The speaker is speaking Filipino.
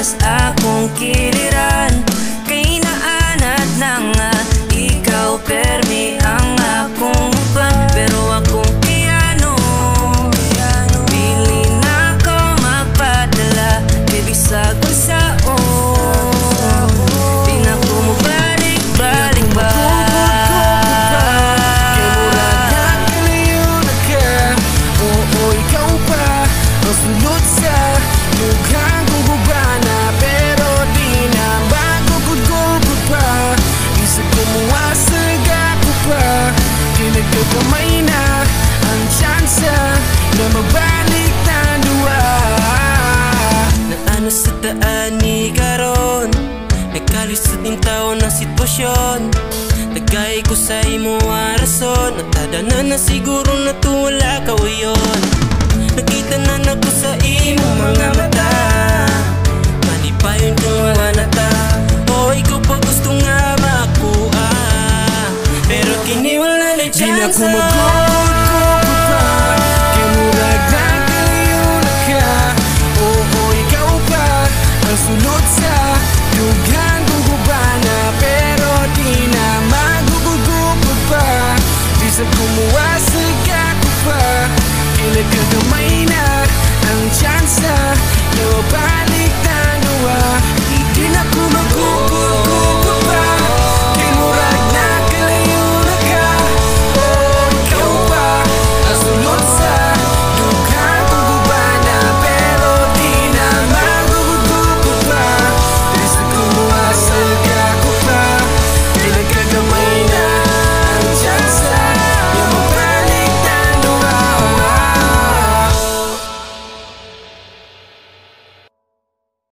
oras akong kiliran, kay naanad na nga ikaw permi ang akong uban. Pero akong piano, pili na ko magpadala, ibisag ko saon, di na ko mabalik-balik ba. Kay murag nakalayo na ka, oo ikaw pa ang sulod sa mukhang kong gugana. Pero di na magugugugug pa, isip ko muwasaga ko pa, kay nagkakamay na ang tsansa na mabalik na duwa. Naano sa daan ni karon, nagkalisod ng taon na sitwasyon, nagay ko sa imo rason, natadanan na siguro na tuwala ka o yun. Nakita na nako sa imo mga mata, malipayon kong mga nata, o ikaw pa gusto nga makuha, pero kini wala na Di na ko tsansa.